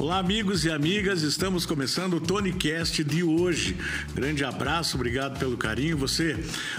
Olá, amigos e amigas, estamos começando o TonyCast de hoje. Grande abraço, obrigado pelo carinho. Você,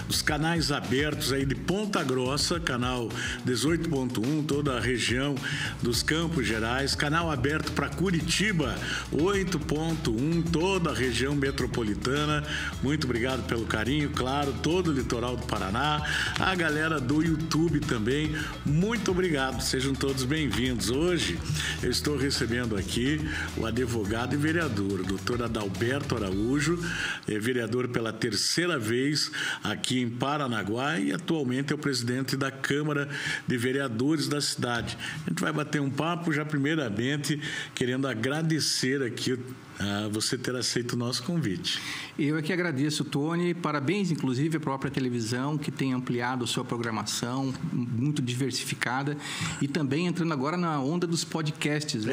os canais abertos aí de Ponta Grossa, canal 18.1, toda a região dos Campos Gerais, canal aberto para Curitiba, 8.1, toda a região metropolitana. Muito obrigado pelo carinho, claro, todo o litoral do Paraná, a galera do YouTube também, muito obrigado, sejam todos bem-vindos. Hoje eu estou recebendo aqui o advogado e vereador, doutor Adalberto Araújo, é vereador pela terceira vez aqui em Paranaguá e atualmente é o presidente da Câmara de Vereadores da cidade. A gente vai bater um papo já primeiramente querendo agradecer aqui a você ter aceito o nosso convite. Eu é que agradeço, Tony. Parabéns, inclusive, à própria televisão, que tem ampliado sua programação, muito diversificada, e também entrando agora na onda dos podcasts.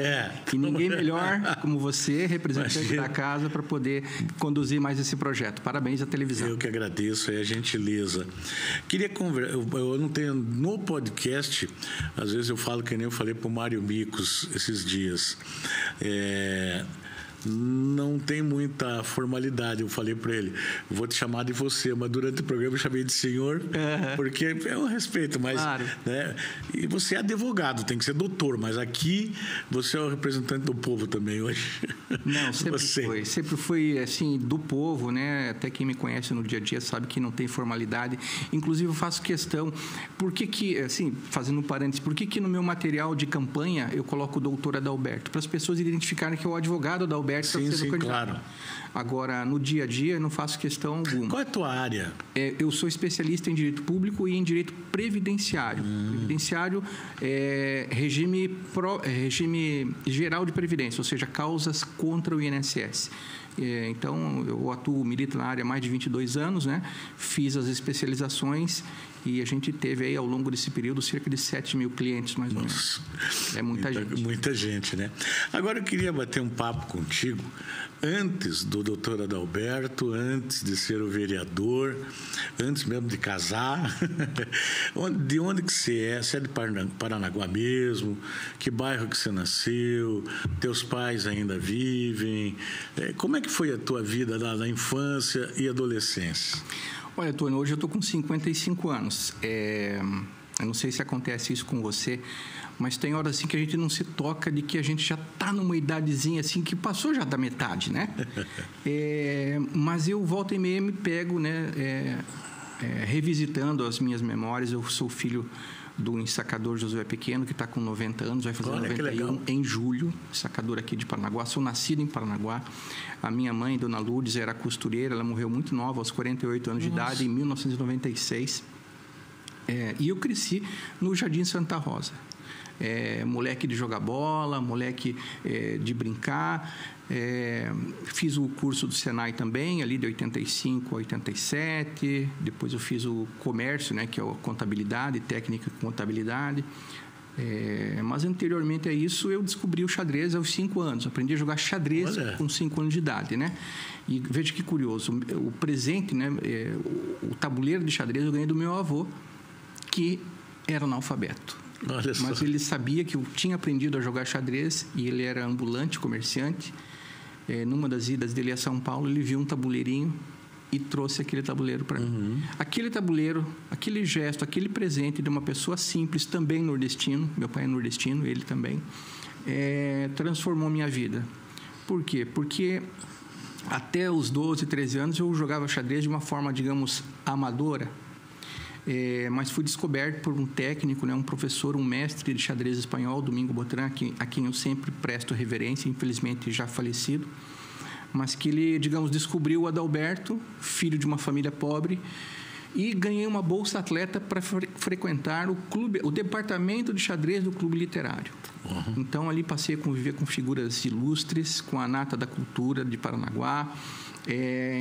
E ninguém melhor, como você, representante da casa, para poder conduzir mais esse projeto. Parabéns à televisão. Eu que agradeço, é a gentileza. Queria conversar, eu não tenho, no podcast, às vezes eu falo que nem eu falei para o Mário Micos esses dias, não tem muita formalidade. Eu falei para ele, vou te chamar de você, mas durante o programa eu chamei de senhor, porque é um respeito, mas claro, né? E você é advogado, tem que ser doutor, mas aqui você é o representante do povo também hoje. Não, sempre foi assim, do povo, né? Até quem me conhece no dia a dia sabe que não tem formalidade. Inclusive eu faço questão, assim, fazendo um parênteses, por que no meu material de campanha eu coloco o doutor Adalberto? Para as pessoas identificarem que é o advogado Adalberto. Sim, claro. Agora, no dia a dia, eu não faço questão alguma. Qual é a tua área? Eu sou especialista em direito público e em direito previdenciário. Previdenciário é regime geral de previdência, ou seja, causas contra o INSS. Então, eu milito na área há mais de 22 anos, né? Fiz as especializações e a gente teve aí, ao longo desse período, cerca de 7 mil clientes, mais ou menos. É muita gente. Muita gente, né? Agora, eu queria bater um papo contigo, antes do doutor Adalberto, antes de ser o vereador, antes mesmo de casar. De onde que você é? Você é de Paranaguá mesmo? Que bairro que você nasceu? Teus pais ainda vivem? Como é que foi a tua vida lá na infância e adolescência? Olha, Tony, hoje eu estou com 55 anos. Eu não sei se acontece isso com você, mas tem horas assim que a gente não se toca de que a gente já está numa idadezinha assim que passou já da metade, né? Mas eu volta e meia me pego, né? Revisitando as minhas memórias. Eu sou filho do ensacador Josué Pequeno, que está com 90 anos, vai fazer 91 em julho, ensacador aqui de Paranaguá. Sou nascido em Paranaguá. A minha mãe, Dona Lourdes, era costureira, ela morreu muito nova, aos 48 anos de idade, em 1996. E eu cresci no Jardim Santa Rosa. Moleque de jogar bola, moleque de brincar. Fiz o curso do Senai também, ali de 85 a 87. Depois eu fiz o comércio, né, que é a contabilidade, técnica de contabilidade. Mas anteriormente a isso eu descobri o xadrez aos 5 anos. Aprendi a jogar xadrez com 5 anos de idade, né? E veja que curioso, o presente, né, o tabuleiro de xadrez eu ganhei do meu avô, que era analfabeto. Mas ele sabia que eu tinha aprendido a jogar xadrez e ele era ambulante, comerciante. Numa das idas dele a São Paulo, ele viu um tabuleirinho e trouxe aquele tabuleiro para mim. Aquele tabuleiro, aquele gesto, aquele presente de uma pessoa simples, também nordestino, meu pai é nordestino, ele também, transformou minha vida. Por quê? Porque até os 12, 13 anos eu jogava xadrez de uma forma, digamos, amadora. Mas fui descoberto por um técnico, né, um professor, um mestre de xadrez espanhol, Domingo Botran, a quem eu sempre presto reverência, infelizmente já falecido, mas que ele, digamos, descobriu o Adalberto, filho de uma família pobre, e ganhei uma bolsa atleta para frequentar o departamento de xadrez do Clube Literário. Então, ali passei a conviver com figuras ilustres, com a nata da cultura de Paranaguá.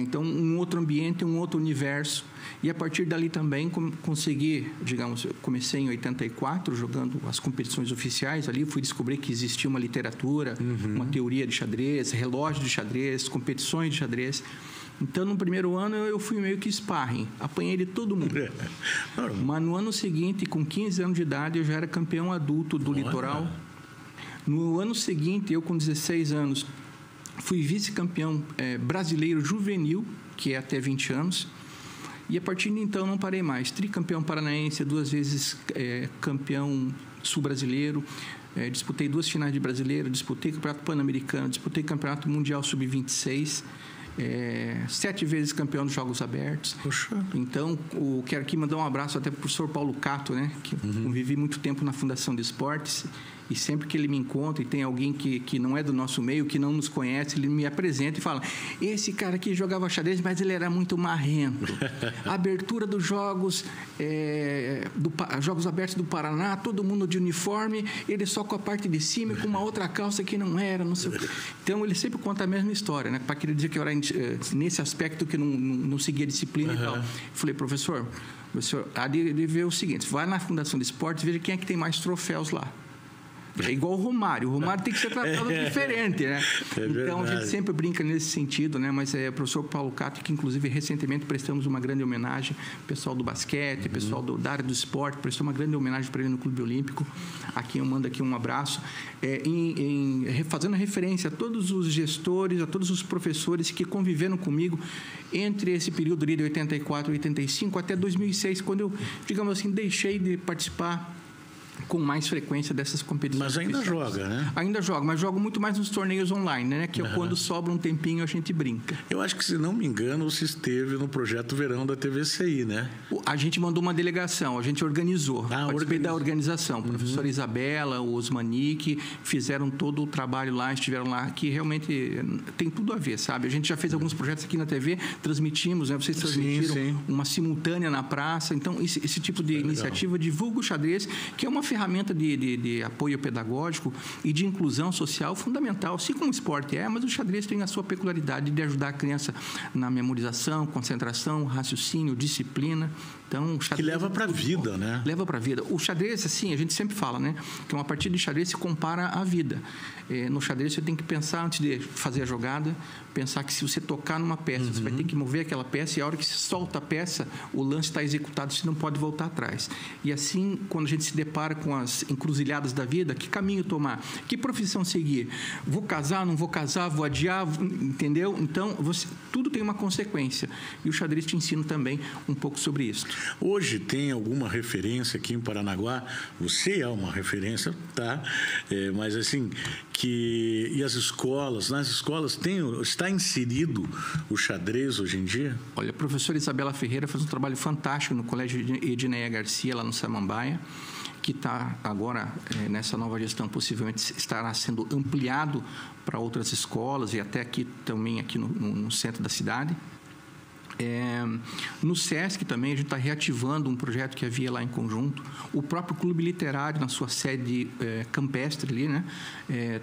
Então, um outro ambiente, um outro universo. E a partir dali também consegui, digamos, eu comecei em 84 jogando as competições oficiais ali, fui descobrir que existia uma literatura, uma teoria de xadrez, relógio de xadrez, competições de xadrez. Então, no primeiro ano, eu fui meio que sparring, apanhei de todo mundo. Mas no ano seguinte, com 15 anos de idade, eu já era campeão adulto do litoral. No ano seguinte, eu com 16 anos, fui vice-campeão brasileiro juvenil, que é até 20 anos. E a partir de então não parei mais. Tricampeão paranaense, 2 vezes campeão sul-brasileiro. Disputei 2 finais de brasileiro, disputei campeonato pan-americano, disputei campeonato mundial sub-26. 7 vezes campeão dos Jogos Abertos. Poxa. Então, quero aqui mandar um abraço até para o professor Paulo Cato, né? Que convivi muito tempo na Fundação de Esportes. E sempre que ele me encontra e tem alguém que não é do nosso meio, que não nos conhece, ele me apresenta e fala: esse cara aqui jogava xadrez, mas ele era muito marrento. A abertura dos Jogos Abertos do Paraná, todo mundo de uniforme, ele só com a parte de cima e com uma outra calça que não era, não sei o quê. Então, ele sempre conta a mesma história, né? Para querer dizer que eu era nesse aspecto que não seguia disciplina e tal. Eu falei: professor, há de ver o seguinte, vai na Fundação de Esportes, veja quem é que tem mais troféus lá. É igual o Romário. O Romário tem que ser tratado diferente, né? Então, a gente sempre brinca nesse sentido, né? Mas o professor Paulo Cato, que inclusive recentemente prestamos uma grande homenagem, pessoal do basquete, pessoal da área do esporte, prestou uma grande homenagem para ele no Clube Olímpico. Aqui eu mando aqui um abraço. Fazendo referência a todos os gestores, a todos os professores que conviveram comigo entre esse período de 84 e 85 até 2006, quando eu, digamos assim, deixei de participar com mais frequência dessas competições. Mas ainda joga, né? Ainda jogo, mas jogo muito mais nos torneios online, né? Que é quando sobra um tempinho a gente brinca. Eu acho que, se não me engano, você esteve no projeto Verão da TVCI, né? A gente mandou uma delegação, a gente organizou. Participei da organização. A professora Isabela, o Osmanique, fizeram todo o trabalho lá, estiveram lá, que realmente tem tudo a ver, sabe? A gente já fez alguns projetos aqui na TV, transmitimos, né? Vocês transmitiram uma simultânea na praça. Então, esse tipo de iniciativa divulga o xadrez, que é uma ferramenta de apoio pedagógico e de inclusão social fundamental, assim como o esporte mas o xadrez tem a sua peculiaridade de ajudar a criança na memorização, concentração, raciocínio, disciplina. Então, o xadrez que leva para a vida, né? Leva para a vida. O xadrez, assim, a gente sempre fala, né? Que uma partida de xadrez se compara à vida. No xadrez, você tem que pensar antes de fazer a jogada, pensar que se você tocar numa peça, você vai ter que mover aquela peça e a hora que você solta a peça, o lance está executado, você não pode voltar atrás. E assim, quando a gente se depara com as encruzilhadas da vida, que caminho tomar? Que profissão seguir? Vou casar, não vou casar, vou adiar, entendeu? Então, tudo tem uma consequência. E o xadrez te ensina também um pouco sobre isso. Hoje tem alguma referência aqui em Paranaguá? Você é uma referência, tá? Mas assim, e as escolas? Nas escolas está inserido o xadrez hoje em dia? Olha, a professora Isabela Ferreira faz um trabalho fantástico no Colégio Edneia Garcia, lá no Samambaia, que está agora, nessa nova gestão, possivelmente estará sendo ampliado para outras escolas e até aqui também, aqui no centro da cidade. No SESC também a gente está reativando um projeto que havia lá em conjunto. O próprio Clube Literário, na sua sede campestre ali, né?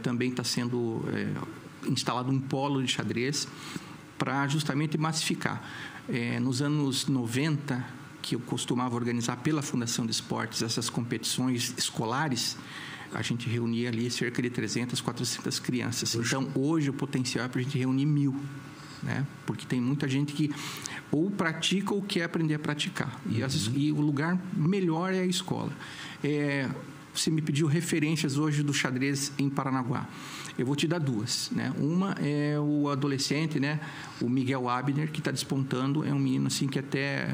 Também está sendo instalado um polo de xadrez para justamente massificar. Nos anos 90, que eu costumava organizar pela Fundação de Esportes essas competições escolares, a gente reunia ali cerca de 300, 400 crianças. Então, hoje o potencial é para a gente reunir 1.000. Né? Porque tem muita gente que ou pratica ou quer aprender a praticar. E o lugar melhor é a escola. Você me pediu referências hoje do xadrez em Paranaguá. Eu vou te dar 2. Né? Uma é o adolescente, né? O Miguel Abner, que está despontando. É um menino assim que até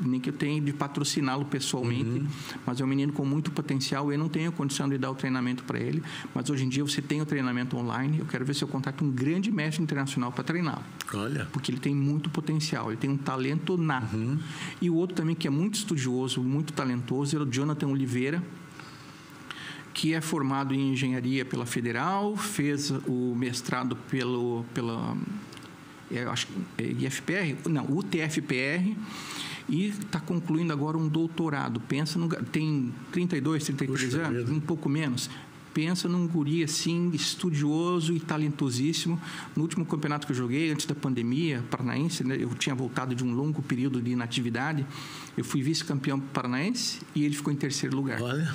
nem que eu tenha de patrociná-lo pessoalmente, mas é um menino com muito potencial. Eu não tenho condição de dar o treinamento para ele, mas hoje em dia você tem o treinamento online. Eu quero ver se eu contato um grande mestre internacional para treiná-lo. Olha. Porque ele tem muito potencial, ele tem um talento nato. E o outro também que é muito estudioso, muito talentoso, é o Jonathan Oliveira, que é formado em engenharia pela Federal, fez o mestrado pela UTFPR, e está concluindo agora um doutorado. Tem 32, 33 anos, um pouco menos. Pensa num guri assim, estudioso e talentosíssimo. No último campeonato que eu joguei, antes da pandemia, paranaense, né, eu tinha voltado de um longo período de inatividade. Eu fui vice-campeão paranaense e ele ficou em 3º lugar. Olha.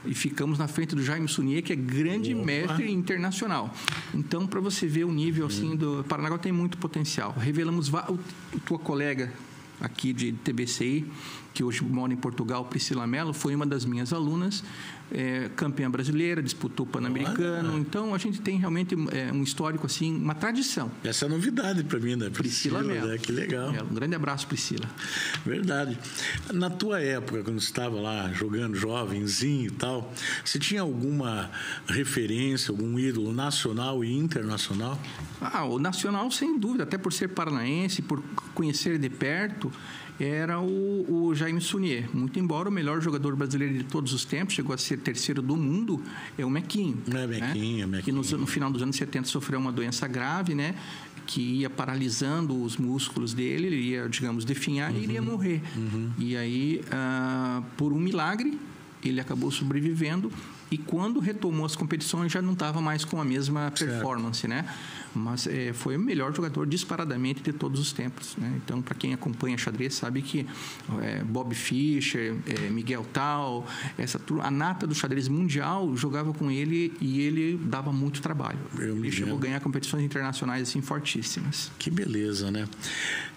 E ficamos na frente do Jaime Sunier, que é grande mestre internacional. Então, para você ver o nível assim do Paranaguá, tem muito potencial. Revelamos tua colega aqui de TBCI, que hoje mora em Portugal, Priscila Mello, foi uma das minhas alunas, campeã brasileira, disputou o Pan-Americano. Então, a gente tem realmente um histórico, assim, uma tradição. Essa é novidade para mim, né? Priscila Mello. Né? Que legal. Um grande abraço, Priscila. Verdade. Na tua época, quando você estava lá jogando jovenzinho e tal, você tinha alguma referência, algum ídolo nacional e internacional? O nacional, sem dúvida, até por ser paranaense, por conhecer de perto, era o Jaime Sunier. Muito embora o melhor jogador brasileiro de todos os tempos, chegou a ser terceiro do mundo, é o Mequinho. Mequinho. Que no final dos anos 70 sofreu uma doença grave, né? Que ia paralisando os músculos dele, ele ia, digamos, definhar e iria morrer. E aí, por um milagre, ele acabou sobrevivendo e quando retomou as competições já não estava mais com a mesma performance, né? Mas foi o melhor jogador disparadamente de todos os tempos, né? Então, para quem acompanha xadrez sabe que Bob Fischer, Miguel Tal, a nata do xadrez mundial jogava com ele e ele dava muito trabalho. Ele chegou a ganhar competições internacionais assim fortíssimas. Que beleza, né?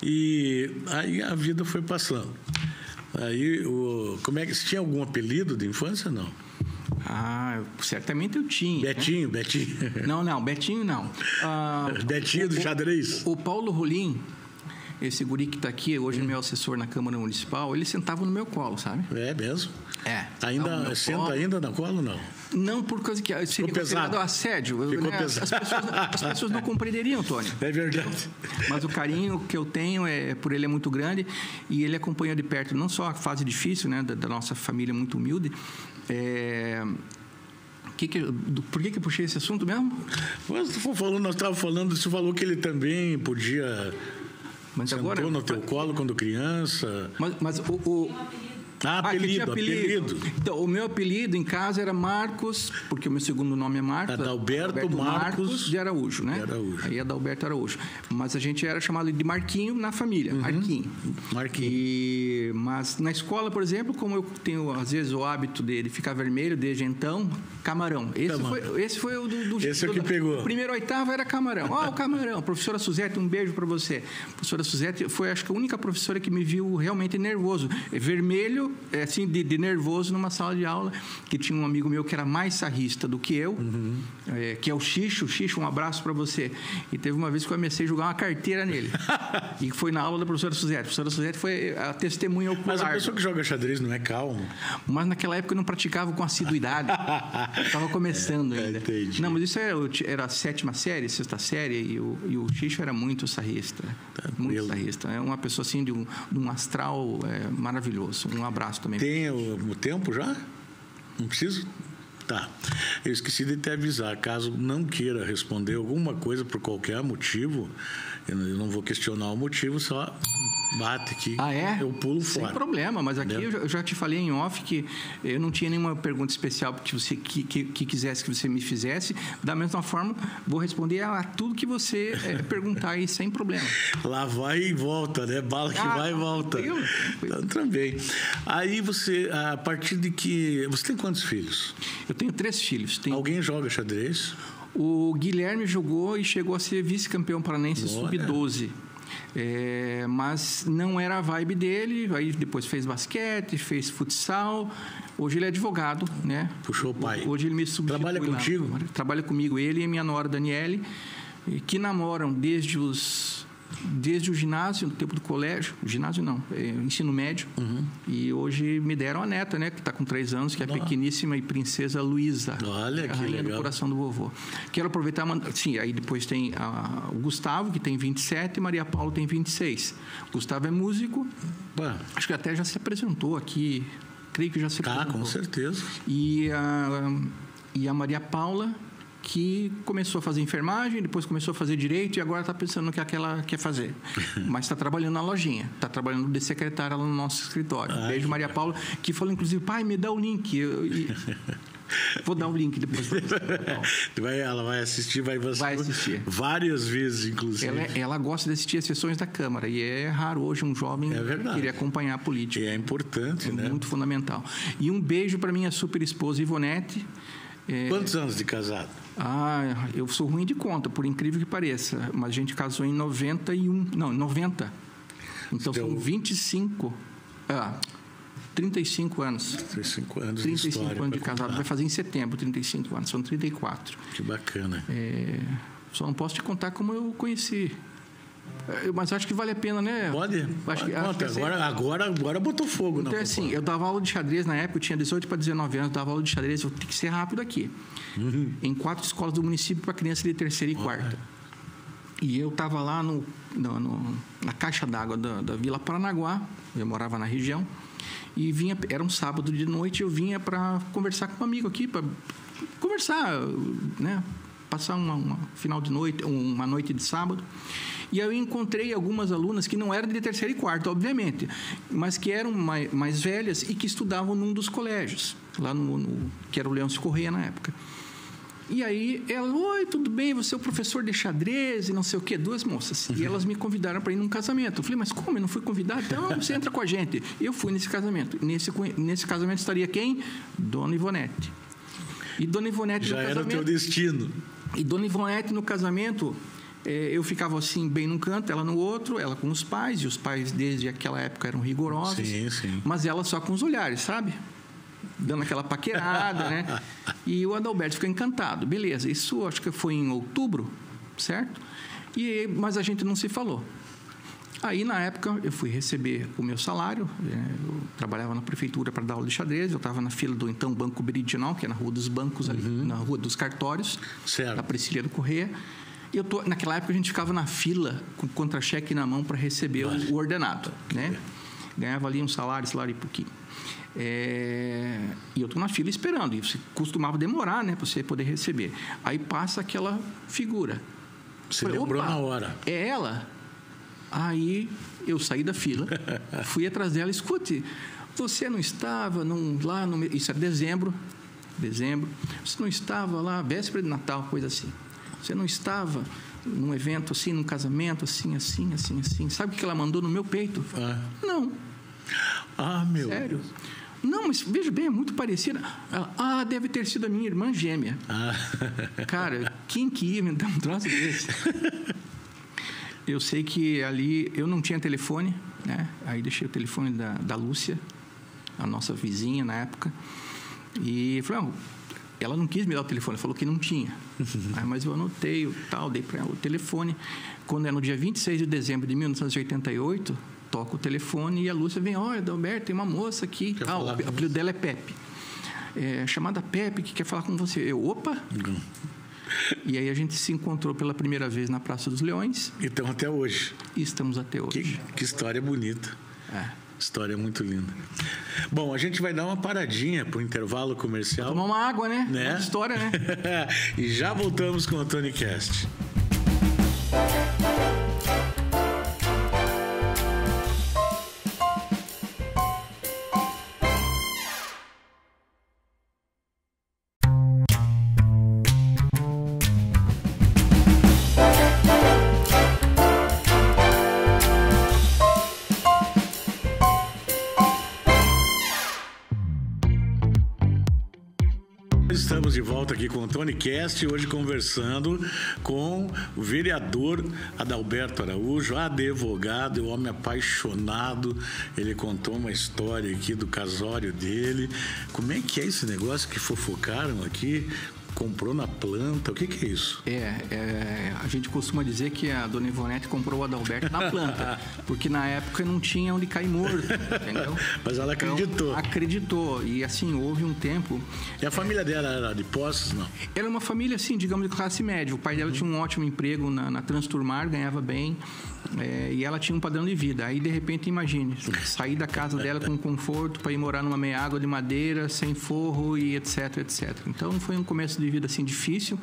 E aí a vida foi passando. Aí, como é que você tinha algum apelido de infância, não? Certamente eu tinha. Betinho. Não, Betinho não. Betinho do xadrez. O Paulo Rolim, esse guri que está aqui, hoje é meu assessor na Câmara Municipal, ele sentava no meu colo, sabe? É mesmo? Ainda senta ainda na colo, não? Não, por causa que seria considerado assédio. Ficou né? pesado. As pessoas não compreenderiam, Tony. É verdade. Mas o carinho que eu tenho por ele é muito grande e ele acompanha de perto não só a fase difícil, né, da nossa família muito humilde. Por que eu puxei esse assunto mesmo? Nós estávamos falando, você falou que ele também podia... Mas sentou agora no teu colo quando criança. Mas apelido. Então, o meu apelido em casa era Marcos, porque o meu segundo nome é Marcos. Adalberto Marcos de Araújo, né? Aí Adalberto Araújo. Mas a gente era chamado de Marquinho na família, Marquinho. Mas na escola, por exemplo, como eu tenho às vezes o hábito de ficar vermelho desde então, Camarão. Esse foi o do esse é o que pegou. O primeiro oitavo era Camarão. O Camarão. Professora Suzete, um beijo para você. A professora Suzete foi, acho que a única professora que me viu realmente nervoso. Vermelho, assim, de nervoso numa sala de aula, que tinha um amigo meu que era mais sarrista do que eu, que é o Xixo. Xixo, um abraço para você. E teve uma vez que eu comecei a jogar uma carteira nele. E foi na aula da professora Suzete. A professora Suzete foi a testemunha ocular. Mas a pessoa que joga xadrez não é calmo? Mas naquela época eu não praticava com assiduidade. Estava começando ainda. Entendi. Não, mas isso era a sétima série, sexta série, e o Xixo era muito sarrista. Muito sarrista. É uma pessoa assim de um astral maravilhoso. Um abraço também. Tem o tempo já? Não preciso? Tá. Eu esqueci de te avisar. Caso não queira responder alguma coisa por qualquer motivo, eu não vou questionar o motivo, só bate aqui. Eu pulo fora. Sem problema, mas aqui eu já te falei em off que eu não tinha nenhuma pergunta especial que você que quisesse que você me fizesse. Da mesma forma, vou responder a tudo que você perguntar aí sem problema. Lá vai e volta, né? Bala que vai e volta. Então, também. Aí você, a partir de que... Você tem quantos filhos? Eu tenho 3 filhos. Alguém joga xadrez? O Guilherme jogou e chegou a ser vice-campeão paranense sub-12. Mas não era a vibe dele. Aí depois fez basquete, fez futsal. Hoje ele é advogado, né? Puxou o pai. Hoje ele me substitui. Trabalha contigo? Trabalha comigo, ele e minha nora Daniele, que namoram desde o ginásio, no tempo do colégio. Ginásio não, ensino médio. E hoje me deram a neta, né? Que está com 3 anos, que é a pequeníssima e princesa Luísa. Olha, que rainha legal. do coração do vovô. Quero aproveitar... Sim, aí depois tem o Gustavo, que tem 27, e Maria Paula tem 26. Gustavo é músico. Acho que até já se apresentou aqui. Creio que já se apresentou. Com certeza. E a Maria Paula, que começou a fazer enfermagem, depois começou a fazer direito e agora está pensando no que ela quer fazer. Mas está trabalhando na lojinha, está trabalhando de secretária lá no nosso escritório. Beijo, Maria Paula, que falou inclusive, pai, me dá o link. Vou dar um link depois. Ela vai assistir, vai assistir várias vezes, inclusive. Ela gosta de assistir as sessões da Câmara e é raro hoje um jovem querer acompanhar a política. E é importante, né? Muito fundamental. E um beijo para minha super esposa Ivonete. Quantos anos de casado? Eu sou ruim de conta, por incrível que pareça. Mas a gente casou em 91. Não, 90. Então são 25. 35 anos. 35 anos 35 de história. anos de casado. Vai fazer em setembro 35 anos. São 34. Que bacana. Só não posso te contar como eu conheci. Mas acho que vale a pena, né? Pode? Acho que agora botou fogo na Então, assim, eu dava aula de xadrez na época, eu tinha 18 para 19 anos, dava aula de xadrez, eu tenho que ser rápido aqui. Em 4 escolas do município para criança de terceira e quarta. E eu estava lá na caixa d'água da Vila Paranaguá, eu morava na região, e vinha, era um sábado de noite, eu vinha para conversar com um amigo aqui, para conversar, né? Passar uma final de noite, uma noite de sábado. E eu encontrei algumas alunas que não eram de terceira e quarta, obviamente, mas que eram mais velhas e que estudavam num dos colégios, lá que era o Leôncio Correia na época. E aí ela, oi, tudo bem? Você é o professor de xadrez e não sei o quê, 2 moças. E elas me convidaram para ir num casamento. Eu falei, mas como? Eu não fui convidado? Então você entra com a gente. E eu fui nesse casamento. Nesse casamento estaria quem? Dona Ivonete. E Dona Ivonete já era o teu destino. E Dona Ivonete no casamento, eu ficava assim bem num canto, ela no outro, ela com os pais, e os pais desde aquela época eram rigorosos. Sim, sim. Mas ela só com os olhares, sabe? Dando aquela paquerada, né? E o Adalberto ficou encantado. Beleza, isso acho que foi em outubro, certo? Mas a gente não se falou. Aí, na época, eu fui receber o meu salário. Eu trabalhava na prefeitura para dar aula de xadrez. Eu estava na fila do, então, Banco Meridional, que é na Rua dos Bancos, ali, na Rua dos Cartórios, certo. Da Prisciliano Correia. E naquela época, a gente ficava na fila com contra-cheque na mão para receber o ordenado, né? Ganhava ali um salário e pouquinho. E eu estou na fila esperando. E você costumava demorar, né, para você poder receber. Aí passa aquela figura. Você lembrou na hora. É ela? Aí eu saí da fila, fui atrás dela, escute, você não estava lá no... Isso é dezembro, você não estava lá, véspera de Natal, coisa assim. Você não estava num evento assim, num casamento, assim. Sabe o que ela mandou no meu peito? Não. Meu. Sério? Não, mas veja bem, é muito parecida. Ela, deve ter sido a minha irmã gêmea. Cara, quem que ia inventar um troço desse? Eu sei que ali eu não tinha telefone, né? Aí deixei o telefone da Lúcia, a nossa vizinha na época. E falei, ela não quis me dar o telefone, falou que não tinha. Mas eu anotei dei para ela o telefone. Quando é no dia 26 de dezembro de 1988, toco o telefone e a Lúcia vem, olha, Adalberto, tem uma moça aqui. O apelido dela é Pepe. Chamada Pepe, que quer falar com você. Eu, opa! E aí a gente se encontrou pela primeira vez na Praça dos Leões. E estamos até hoje. E estamos até hoje. Que história bonita. História muito linda. Bom, a gente vai dar uma paradinha para o intervalo comercial. Tomar uma água, né? Uma história, né? E já voltamos com o TonyCast. Estamos de volta aqui com o TonyCast, hoje conversando com o vereador Adalberto Araújo, advogado, homem apaixonado. Ele contou uma história aqui do casório dele. Como é que é esse negócio que fofocaram aqui? Comprou na planta, o que é isso? A gente costuma dizer que a dona Ivonete comprou o Adalberto na planta, porque na época não tinha onde cair morto, entendeu? Mas ela acreditou. Então, acreditou, e assim, houve um tempo... E a família dela era de Poços, não? Era uma família, assim, digamos, de classe média. O pai dela tinha um ótimo emprego na Transturmar, ganhava bem, e ela tinha um padrão de vida. Aí, de repente, imagine, sair da casa dela com conforto para ir morar numa meia água de madeira, sem forro e etc, etc. Então, foi um começo de vida assim difícil,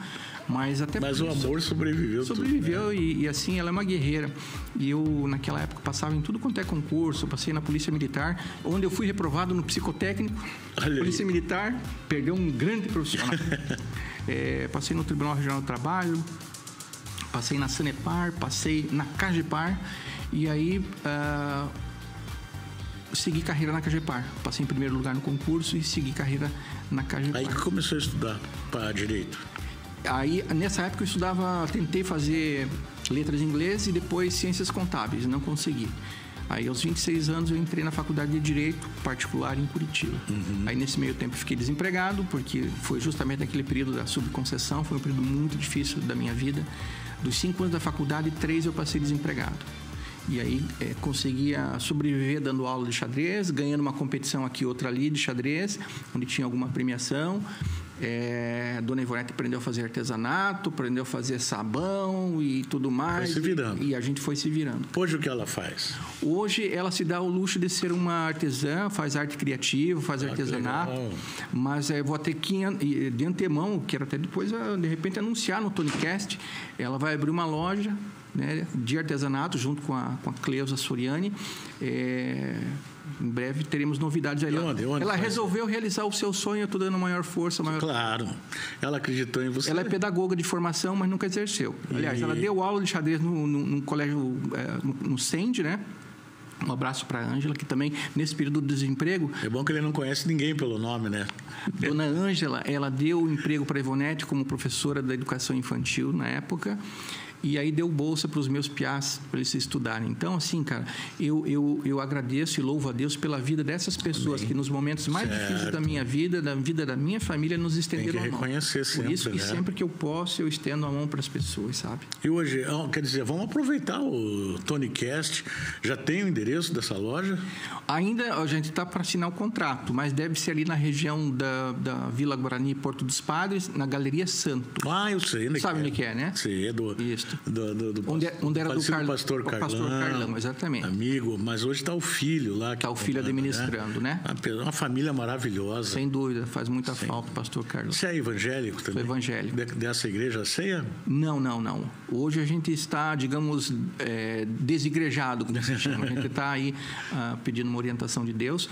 mas até o amor sobreviveu tudo, né? e assim, ela é uma guerreira. E eu naquela época passava em tudo quanto é concurso, passei na Polícia Militar, onde eu fui reprovado no psicotécnico. Polícia Militar perdeu um grande profissional. Passei no Tribunal Regional do Trabalho, passei na Sanepar, passei na Cagepar, e aí segui carreira na Cagepar. Passei em primeiro lugar no concurso e segui carreira na Cagepar. Aí que começou a estudar para direito? Aí, nessa época, eu tentei fazer letras em inglês e depois ciências contábeis, não consegui. Aí, aos 26 anos, eu entrei na faculdade de Direito particular em Curitiba. Aí, nesse meio tempo, fiquei desempregado, porque foi justamente naquele período da subconcessão, foi um período muito difícil da minha vida. Dos 5 anos da faculdade, 3 eu passei desempregado. E aí, conseguia sobreviver dando aula de xadrez, ganhando uma competição aqui, outra ali de xadrez, onde tinha alguma premiação. Dona Ivonete aprendeu a fazer artesanato, aprendeu a fazer sabão e tudo mais. Foi se virando. E a gente foi se virando. Hoje o que ela faz? Hoje ela se dá o luxo de ser uma artesã, faz arte criativa, faz artesanato. Mas vou ter que, de antemão, quero até depois, de repente, anunciar no TonyCast, ela vai abrir uma loja, né, de artesanato junto com a Cleusa Soriani. Em breve teremos novidades aí. Onde ela resolveu realizar o seu sonho, eu estou dando maior força. Claro, ela acreditou em você. Ela é pedagoga de formação, mas nunca exerceu. Aliás, ela deu aula de xadrez no colégio, no SEND, né? Um abraço para a Ângela, que também, nesse período do desemprego... É bom que ele não conhece ninguém pelo nome, né? Dona Ângela, ela deu emprego para a Ivonete como professora da educação infantil na época. E aí deu bolsa para os meus piás, para eles estudarem. Então, assim, cara, eu agradeço e louvo a Deus pela vida dessas pessoas. Amém. Que nos momentos mais difíceis da minha vida, da vida da minha família, nos estenderam a mão. Tem que reconhecer sempre, por isso, né? E sempre que eu posso, eu estendo a mão para as pessoas, sabe? E hoje, quer dizer, vamos aproveitar o TonyCast. Já tem o endereço dessa loja? Ainda a gente está para assinar o contrato, mas deve ser ali na região da Vila Guarani, Porto dos Padres, na Galeria Santo. Ah, eu sei. Sabe onde que é, né? Sei, Isso. Onde era do pastor Carlão, exatamente. Amigo, mas hoje está o filho lá. Está o filho administrando, né? Uma família maravilhosa. Sem dúvida, faz muita falta o pastor Carlão. Você é evangélico também? Sou evangélico. Dessa igreja ceia? Não. Hoje a gente está, digamos, desigrejado, como se chama. A gente está aí pedindo uma orientação de Deus.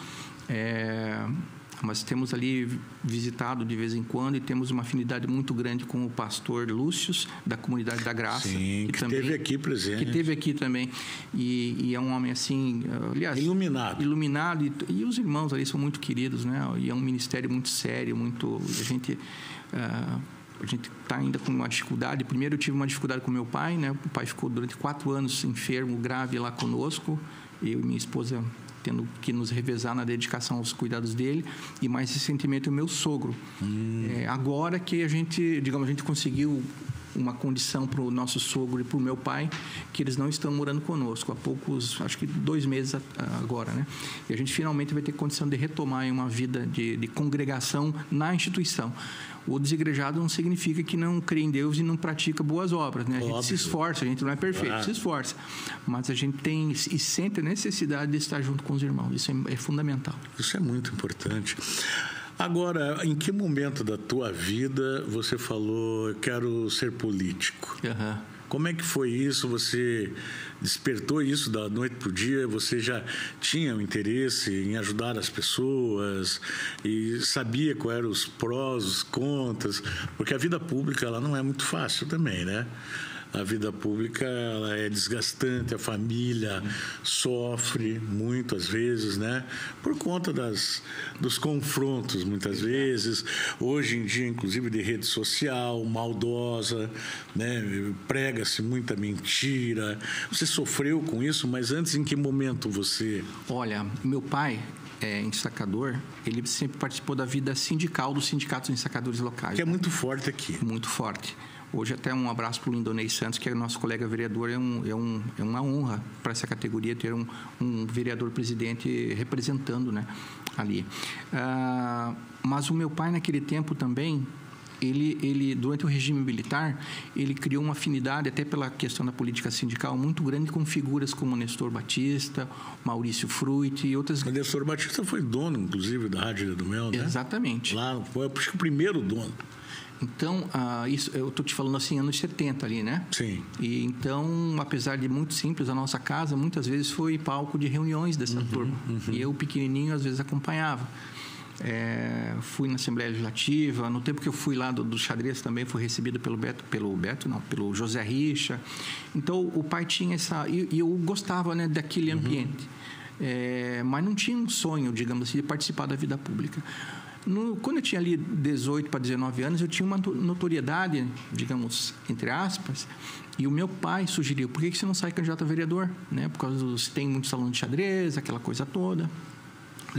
Mas temos ali visitado de vez em quando e temos uma afinidade muito grande com o pastor Lúcio, da Comunidade da Graça. Sim, que também, esteve aqui presente. Que esteve aqui também. E é um homem assim, aliás... Iluminado. E os irmãos ali são muito queridos, né? E é um ministério muito sério, muito... A gente está ainda com uma dificuldade. Primeiro eu tive uma dificuldade com meu pai, né? O pai ficou durante 4 anos enfermo, grave lá conosco. Eu e minha esposa... tendo que nos revezar na dedicação aos cuidados dele, e mais recentemente o meu sogro. Agora que a gente conseguiu uma condição para o nosso sogro e para o meu pai, que eles não estão morando conosco há poucos, acho que 2 meses agora, né? E a gente finalmente vai ter condição de retomar uma vida de congregação na instituição. O desigrejado não significa que não crê em Deus e não pratica boas obras, né? A gente se esforça, a gente não é perfeito, se esforça. Mas a gente tem e sente a necessidade de estar junto com os irmãos. Isso é fundamental. Isso é muito importante. Agora, em que momento da tua vida você falou, eu quero ser político? Como é que foi isso? Você despertou isso da noite para o dia? Você já tinha um interesse em ajudar as pessoas e sabia quais eram os prós, os contras? Porque a vida pública ela não é muito fácil também, né? A vida pública ela é desgastante, a família sofre muito às vezes, né? Por conta dos confrontos, muitas vezes. Hoje em dia, inclusive, de rede social, maldosa, né? Prega-se muita mentira. Você sofreu com isso, mas antes, em que momento você... Olha, meu pai... ensacador, ele sempre participou da vida sindical dos sindicatos ensacadores locais. Que é muito forte aqui. Muito forte. Hoje até um abraço para o Lindonei Santos, que é nosso colega vereador. É uma honra para essa categoria ter um vereador presidente representando, né, ali. Mas o meu pai naquele tempo também, ele durante o regime militar, ele criou uma afinidade até pela questão da política sindical muito grande com figuras como Nestor Batista, Maurício Fruit e outras. O Nestor Batista foi dono, inclusive, da Rádio do Mel, né? Exatamente. Lá foi, acho que o primeiro dono. Então, isso eu estou te falando assim, anos 70 ali, né? Sim. E então, apesar de muito simples, a nossa casa muitas vezes foi palco de reuniões dessa turma. E eu, pequenininho, às vezes acompanhava. Fui na Assembleia Legislativa. No tempo que eu fui lá do xadrez também, fui recebido pelo José Richa. Então, o pai tinha essa... E eu gostava, né, daquele ambiente. Mas não tinha um sonho, digamos assim, de participar da vida pública. Quando eu tinha ali 18 para 19 anos, eu tinha uma notoriedade, digamos, entre aspas, e o meu pai sugeriu, por que você não sai candidato a vereador? Né? Por causa dos... Tem muitos salões de xadrez, aquela coisa toda,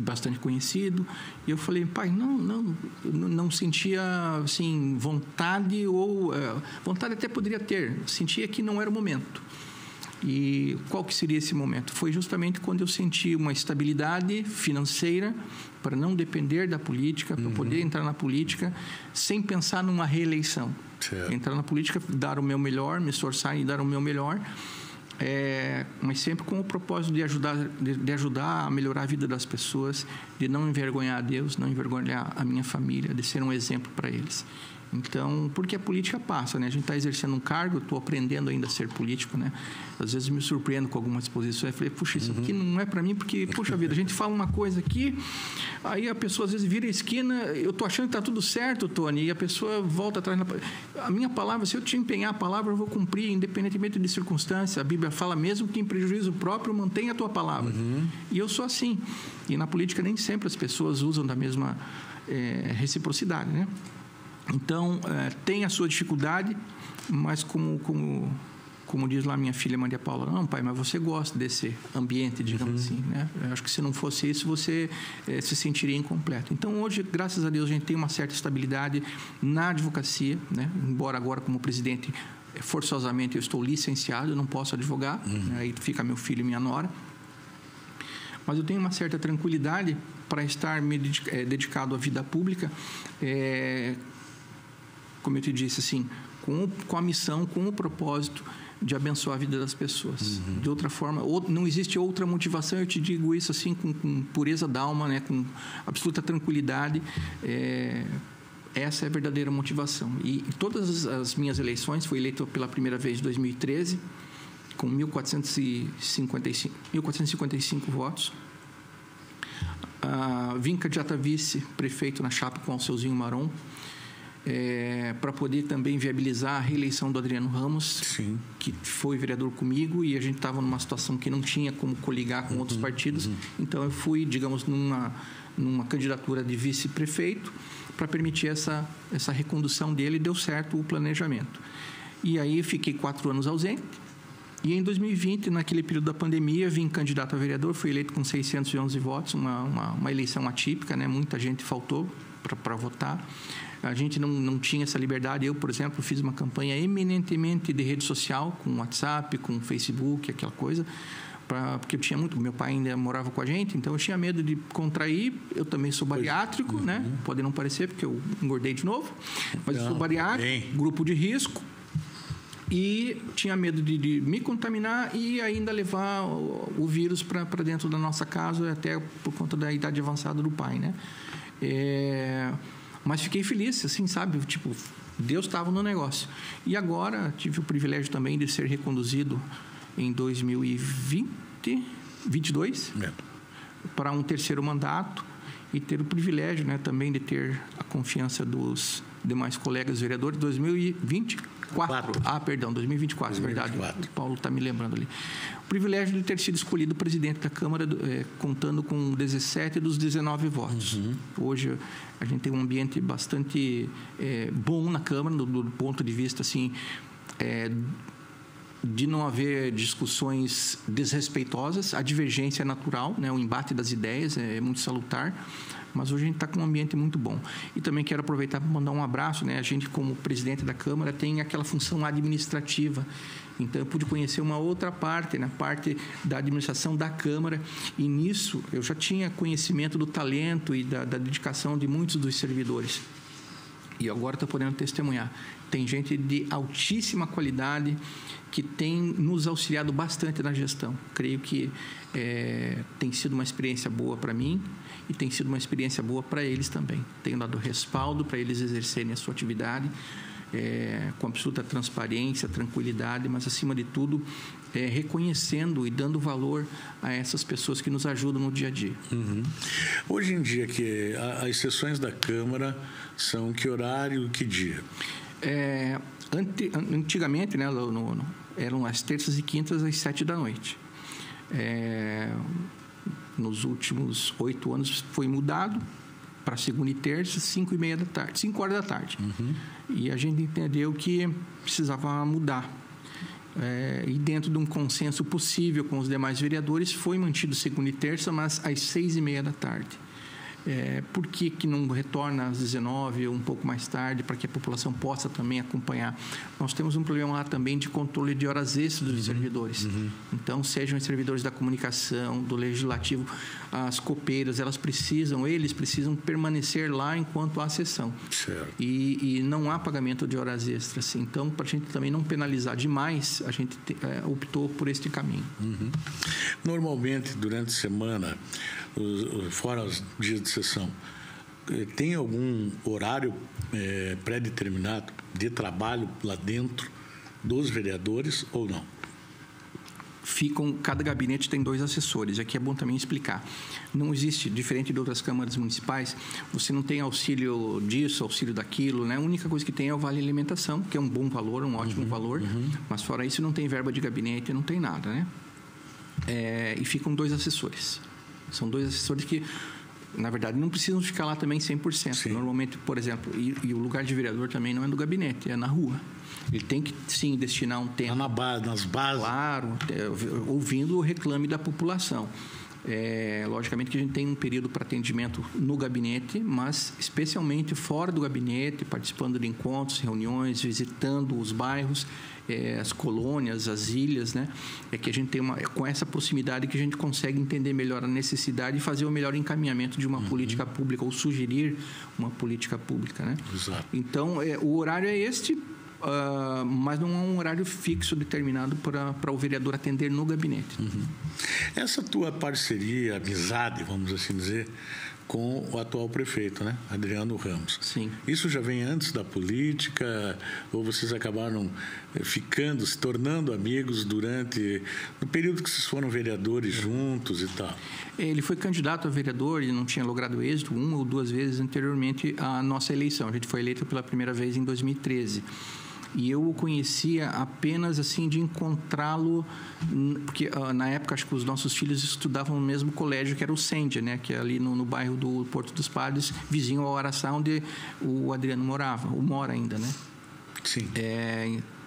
bastante conhecido. E eu falei, pai, não sentia, assim, vontade, ou... vontade até poderia ter, sentia que não era o momento. E qual que seria esse momento? Foi justamente quando eu senti uma estabilidade financeira para não depender da política, para poder entrar na política sem pensar numa reeleição. Certo. Entrar na política, dar o meu melhor, me esforçar e dar o meu melhor, mas sempre com o propósito de ajudar a melhorar a vida das pessoas, de não envergonhar a Deus, não envergonhar a minha família, de ser um exemplo para eles. Então, porque a política passa, né? A gente está exercendo um cargo, eu estou aprendendo ainda a ser político, né? Às vezes me surpreendo com algumas posições. Eu falei, puxa, isso aqui não é para mim, porque, puxa vida, a gente fala uma coisa aqui, aí a pessoa às vezes vira a esquina, eu estou achando que está tudo certo, Tony, e a pessoa volta atrás. A minha palavra, se eu te empenhar a palavra, eu vou cumprir, independentemente de circunstância. A Bíblia fala, mesmo que em prejuízo próprio, mantenha a tua palavra. E eu sou assim. E na política nem sempre as pessoas usam da mesma reciprocidade, né? Então, tem a sua dificuldade, mas como diz lá minha filha Maria Paula, não, pai, mas você gosta desse ambiente, digamos assim, né? Eu acho que se não fosse isso, você se sentiria incompleto. Então, hoje, graças a Deus, a gente tem uma certa estabilidade na advocacia, né? Embora agora, como presidente, forçosamente eu estou licenciado, eu não posso advogar, né? Aí fica meu filho e minha nora. Mas eu tenho uma certa tranquilidade para estar me dedicado à vida pública, como eu te disse, assim, com a missão, com o propósito de abençoar a vida das pessoas. De outra forma, não existe outra motivação, eu te digo isso assim, com pureza d'alma, né, com absoluta tranquilidade. Essa é a verdadeira motivação. E todas as minhas eleições, fui eleito pela primeira vez em 2013, com 1.455 votos. Vim candidato a vice-prefeito na chapa com o Alceuzinho Maron, para poder também viabilizar a reeleição do Adriano Ramos, sim, que foi vereador comigo, e a gente estava numa situação que não tinha como coligar com outros partidos. Então eu fui, digamos, numa candidatura de vice-prefeito para permitir essa recondução dele, e deu certo o planejamento. E aí fiquei 4 anos ausente, e em 2020, naquele período da pandemia, vim candidato a vereador, fui eleito com 611 votos, uma eleição atípica, né? Muita gente faltou para votar. A gente não tinha essa liberdade. Eu, por exemplo, fiz uma campanha eminentemente de rede social, com WhatsApp, com Facebook, aquela coisa, porque eu tinha muito... Meu pai ainda morava com a gente, então eu tinha medo de contrair. Eu também sou bariátrico, né? Pode não parecer, porque eu engordei de novo, mas eu sou bariátrico, grupo de risco, e tinha medo de me contaminar e ainda levar o vírus para dentro da nossa casa, até por conta da idade avançada do pai, né? Mas fiquei feliz, assim, sabe? Tipo, Deus estava no negócio. E agora tive o privilégio também de ser reconduzido em 2022 para um terceiro mandato, e ter o privilégio, né, também de ter a confiança dos demais colegas vereadores. 2024. 2024, verdade. O Paulo está me lembrando ali. O privilégio de ter sido escolhido presidente da Câmara, contando com 17 dos 19 votos. Hoje a gente tem um ambiente bastante bom na Câmara, do ponto de vista assim, de não haver discussões desrespeitosas. A divergência é natural, né? O embate das ideias é muito salutar, mas hoje a gente está com um ambiente muito bom. E também quero aproveitar para mandar um abraço, né? A gente, como presidente da Câmara, tem aquela função administrativa. Então, eu pude conhecer uma outra parte, né? Parte da administração da Câmara, e nisso eu já tinha conhecimento do talento e da dedicação de muitos dos servidores. E agora estou podendo testemunhar. Tem gente de altíssima qualidade que tem nos auxiliado bastante na gestão. Creio que tem sido uma experiência boa para mim e tem sido uma experiência boa para eles também. Tenho dado respaldo para eles exercerem a sua atividade com absoluta transparência, tranquilidade, mas, acima de tudo, reconhecendo e dando valor a essas pessoas que nos ajudam no dia a dia. Hoje em dia, que as sessões da Câmara são que horário, que dia? Antigamente, né, eram as terças e quintas às 7 da noite. Nos últimos 8 anos foi mudado para segunda e terça, 5h30 da tarde, 5 horas da tarde. E a gente entendeu que precisava mudar. E dentro de um consenso possível com os demais vereadores, foi mantido segunda e terça, mas às 6h30 da tarde. Por que não retorna às 19h ou um pouco mais tarde, para que a população possa também acompanhar? Nós temos um problema lá também de controle de horas extras dos servidores. Então, sejam os servidores da comunicação, do legislativo, as copeiras, eles precisam permanecer lá enquanto há sessão. Certo. E não há pagamento de horas extras. Então, para a gente também não penalizar demais, a gente optou por este caminho. Normalmente, durante a semana, fora os dias de sessão, tem algum horário pré-determinado de trabalho lá dentro dos vereadores ou não? Cada gabinete tem 2 assessores. Aqui é bom também explicar. Não existe, diferente de outras câmaras municipais, você não tem auxílio disso, auxílio daquilo, né? A única coisa que tem é o vale alimentação, que é um bom valor, um ótimo valor, mas fora isso não tem verba de gabinete, não tem nada, né? E ficam 2 assessores. São 2 assessores que, na verdade, não precisam ficar lá também 100%. Sim. Normalmente, por exemplo, e o lugar de vereador também não é no gabinete, é na rua. Ele tem que, sim, destinar um tempo... nas bases. Claro, ouvindo o reclame da população. Logicamente que a gente tem um período para atendimento no gabinete, mas especialmente fora do gabinete, participando de encontros, reuniões, visitando os bairros, as colônias, as ilhas, né? Que a gente tem com essa proximidade que a gente consegue entender melhor a necessidade e fazer o melhor encaminhamento de uma política pública ou sugerir uma política pública, né? Exato. Então, o horário é este, mas não é um horário fixo determinado para o vereador atender no gabinete. Essa tua parceria, amizade, vamos assim dizer, com o atual prefeito, né? Adriano Ramos. Sim. Isso já vem antes da política ou vocês acabaram se tornando amigos no período que vocês foram vereadores juntos e tal? Ele foi candidato a vereador e não tinha logrado êxito 1 ou 2 vezes anteriormente à nossa eleição. A gente foi eleito pela primeira vez em 2013. E eu o conhecia apenas assim de encontrá-lo, porque na época acho que os nossos filhos estudavam no mesmo colégio que era o Sêndia, né? Que é ali no bairro do Porto dos Padres, vizinho ao Araçá, onde o Adriano morava, ou mora ainda, né? Sim.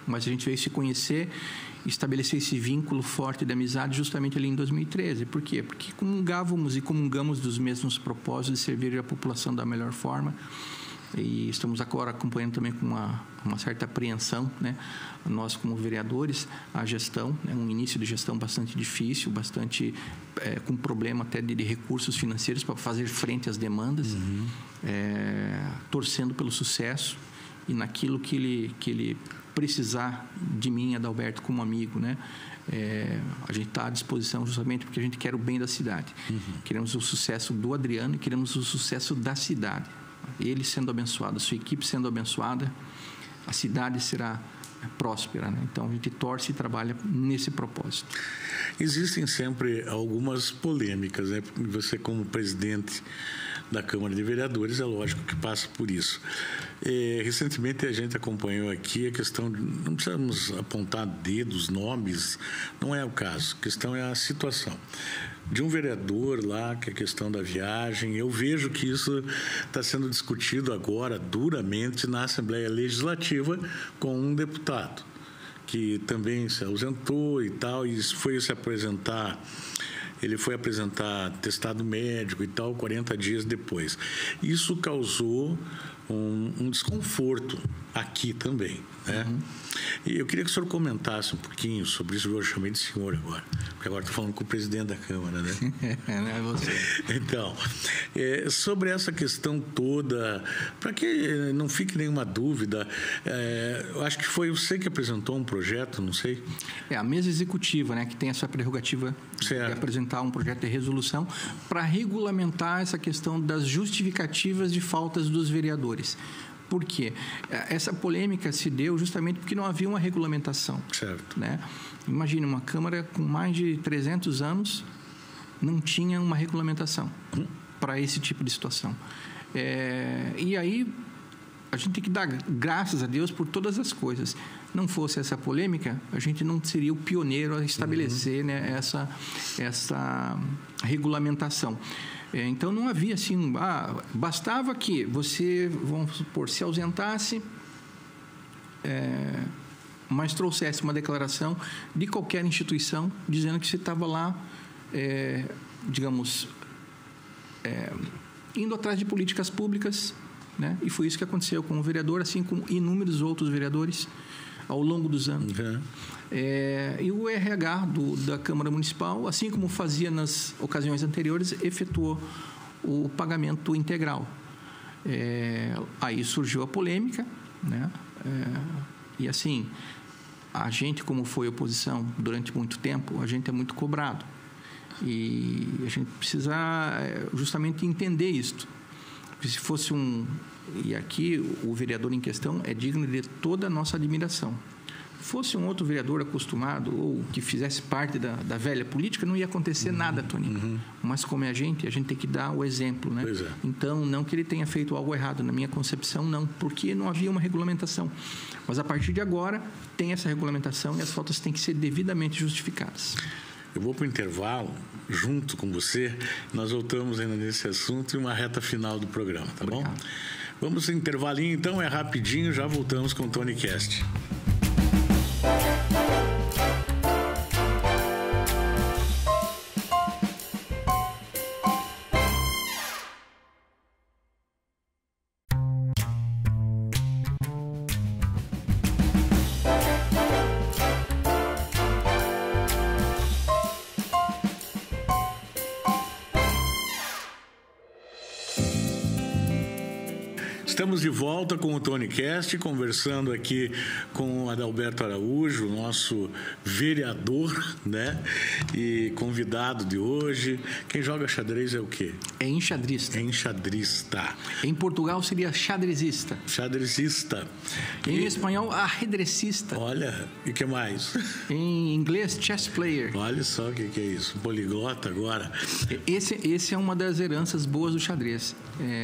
Mas a gente veio se conhecer, estabelecer esse vínculo forte de amizade justamente ali em 2013. Por quê? Porque comungamos dos mesmos propósitos de servir a população da melhor forma. E estamos agora acompanhando também com uma certa apreensão, né? Nós, como vereadores, a gestão, né? Um início de gestão bastante difícil, bastante com problema até de recursos financeiros para fazer frente às demandas, torcendo pelo sucesso e naquilo que ele precisar de mim, Adalberto, como amigo, né? A gente está à disposição justamente porque a gente quer o bem da cidade. Queremos o sucesso do Adriano e queremos o sucesso da cidade. Ele sendo abençoado, a sua equipe sendo abençoada, a cidade será próspera, né? Então a gente torce e trabalha nesse propósito. Existem sempre algumas polêmicas, né? Você, como presidente da Câmara de Vereadores, é lógico que passa por isso. Recentemente a gente acompanhou aqui a questão de, não precisamos apontar dedos, nomes, não é o caso, a questão é a situação de um vereador lá, que é a questão da viagem. Eu vejo que isso está sendo discutido agora duramente na Assembleia Legislativa com um deputado que também se ausentou e tal, e ele foi apresentar atestado médico e tal 40 dias depois. Isso causou um desconforto aqui também, né? E eu queria que o senhor comentasse um pouquinho sobre isso. Eu chamei de senhor agora, porque agora estou falando com o presidente da Câmara, né? Não é você. Então, sobre essa questão toda, para que não fique nenhuma dúvida, eu acho que foi você que apresentou um projeto, não sei? A mesa executiva, né, que tem essa prerrogativa de apresentar um projeto de resolução para regulamentar essa questão das justificativas de faltas dos vereadores. Por quê? Essa polêmica se deu justamente porque não havia uma regulamentação. Certo. Né? Imagine, uma Câmara com mais de 300 anos não tinha uma regulamentação para esse tipo de situação. E aí a gente tem que dar graças a Deus por todas as coisas. Não fosse essa polêmica, a gente não seria o pioneiro a estabelecer, né, essa regulamentação. Então, não havia assim... bastava que você, vamos supor, se ausentasse, mas trouxesse uma declaração de qualquer instituição dizendo que você estava lá, digamos, indo atrás de políticas públicas, né? E foi isso que aconteceu com o vereador, assim como inúmeros outros vereadores ao longo dos anos. Uhum. E o RH da Câmara Municipal, assim como fazia nas ocasiões anteriores, efetuou o pagamento integral. Aí surgiu a polêmica, né? E assim, a gente, como foi oposição durante muito tempo, a gente é muito cobrado. E a gente precisa justamente entender isto. Porque se fosse e aqui o vereador em questão é digno de toda a nossa admiração. Se fosse um outro vereador acostumado ou que fizesse parte da velha política, não ia acontecer nada, Toninho. Uhum. Mas como é a gente tem que dar o exemplo, né? Pois é. Então, não que ele tenha feito algo errado, na minha concepção, não, porque não havia uma regulamentação. Mas a partir de agora, tem essa regulamentação e as faltas têm que ser devidamente justificadas. Eu vou para o intervalo, junto com você. Nós voltamos ainda nesse assunto e uma reta final do programa, tá bom? Vamos no intervalinho, então, é rapidinho, já voltamos com o Tony Cast. Estamos de volta com o Tony Cast, conversando aqui com o Adalberto Araújo, nosso vereador, né? E convidado de hoje. Quem joga xadrez é o quê? É enxadrista. Enxadrista. Em Portugal seria xadrezista. Xadrezista. Em espanhol, arredrecista. Olha, e o que mais? Em inglês, chess player. Olha só o que é isso, poliglota agora. Esse é uma das heranças boas do xadrez.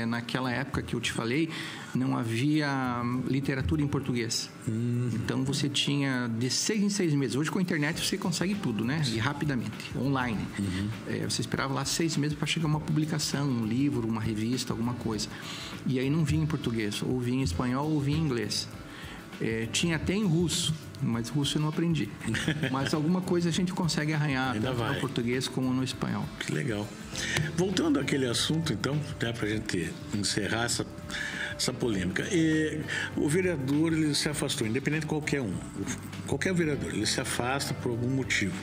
Naquela época que eu te falei, não havia literatura em português. Então você tinha de 6 em 6 meses. Hoje com a internet você consegue tudo, né? E rapidamente, online. Você esperava lá 6 meses para chegar uma publicação, um livro, uma revista, alguma coisa. E aí não vinha em português, ou vinha em espanhol ou vinha em inglês. Tinha até em russo, mas russo eu não aprendi. Mas alguma coisa a gente consegue arranhar, tanto no português como no espanhol. Que legal. Voltando àquele assunto, então, para a gente encerrar essa polêmica. O vereador, ele se afastou, independente de qualquer vereador, ele se afasta por algum motivo.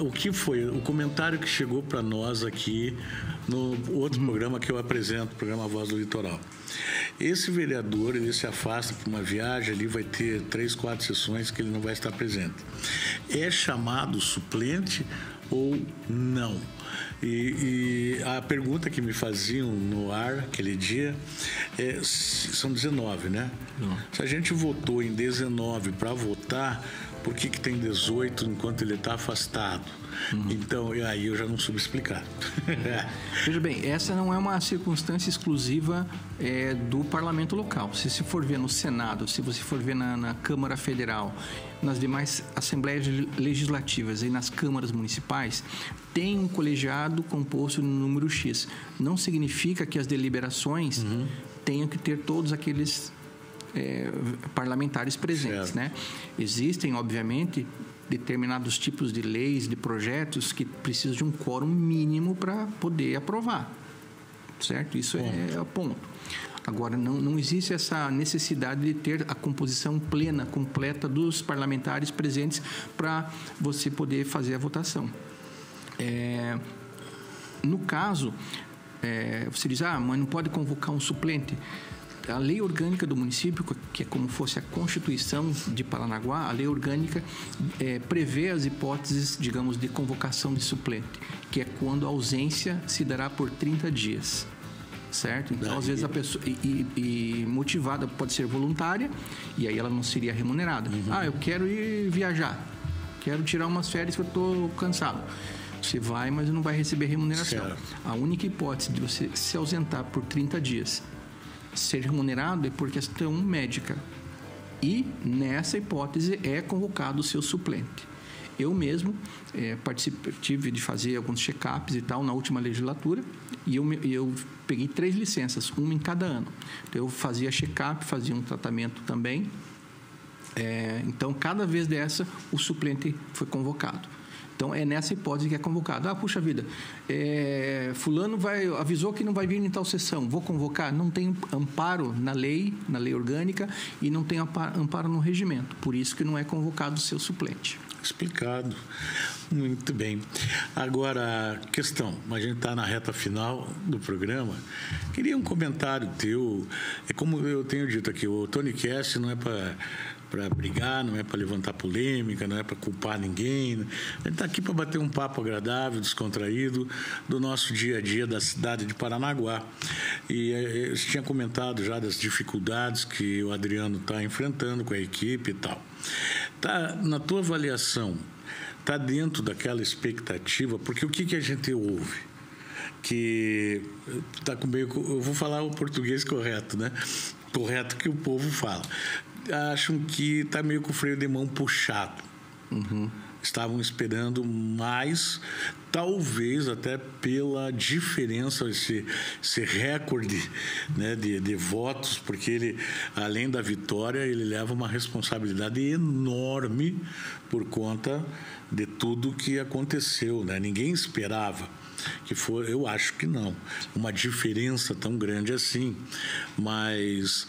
O que foi o comentário que chegou para nós aqui no outro programa que eu apresento, o programa Voz do Litoral. Esse vereador, ele se afasta por uma viagem, ali vai ter 3, 4 sessões que ele não vai estar presente. É chamado suplente ou não? E a pergunta que me faziam no ar aquele dia são 19, né? Não. Se a gente votou em 19 para votar, por que tem 18 enquanto ele está afastado? Então, aí eu já não soube explicar. Veja bem, essa não é uma circunstância exclusiva do parlamento local. Se você for ver no Senado, se você for ver na Câmara Federal, nas demais assembleias legislativas e nas câmaras municipais, tem um colegiado composto no número X. Não significa que as deliberações tenham que ter todos aqueles parlamentares presentes, né? Existem, obviamente, determinados tipos de leis, de projetos que precisam de um quórum mínimo para poder aprovar, certo? Isso é o ponto. Agora, não existe essa necessidade de ter a composição plena, completa dos parlamentares presentes para você poder fazer a votação. No caso, você diz, mas não pode convocar um suplente. A lei orgânica do município, que é como fosse a Constituição de Paranaguá, a lei orgânica prevê as hipóteses, digamos, de convocação de suplente, que é quando a ausência se dará por 30 dias, certo? Então, às vezes, a pessoa... E motivada pode ser voluntária, e aí ela não seria remunerada. Eu quero ir viajar, quero tirar umas férias que eu estou cansado. Você vai, mas não vai receber remuneração. Certo. A única hipótese de você se ausentar por 30 dias ser remunerado é por questão médica. E, nessa hipótese, é convocado o seu suplente. Eu mesmo tive de fazer alguns check-ups e tal na última legislatura, e eu peguei 3 licenças, uma em cada ano. Então, eu fazia check-up, fazia um tratamento também. Então, cada vez dessa, o suplente foi convocado. Então, é nessa hipótese que é convocado. Puxa vida, fulano avisou que não vai vir em tal sessão, vou convocar. Não tem amparo na lei orgânica, e não tem amparo no regimento. Por isso que não é convocado o seu suplente. Explicado. Muito bem. Agora, questão, a gente está na reta final do programa. Queria um comentário teu. É como eu tenho dito aqui, o TonyCast não é para brigar, não é para levantar polêmica, não é para culpar ninguém. A gente está aqui para bater um papo agradável, descontraído, do nosso dia a dia da cidade de Paranaguá. E eu tinha comentado já das dificuldades que o Adriano está enfrentando com a equipe e tal. Tá, na tua avaliação, está dentro daquela expectativa? Porque o que a gente ouve? Que está com meio... Eu vou falar o português correto, né? Correto que o povo fala. Acham que está meio com o freio de mão puxado. Uhum. Estavam esperando mais, talvez até pela diferença, esse recorde, né, de votos, porque ele, além da vitória, ele leva uma responsabilidade enorme por conta de tudo que aconteceu, né? Ninguém esperava que for, eu acho que não, uma diferença tão grande assim, mas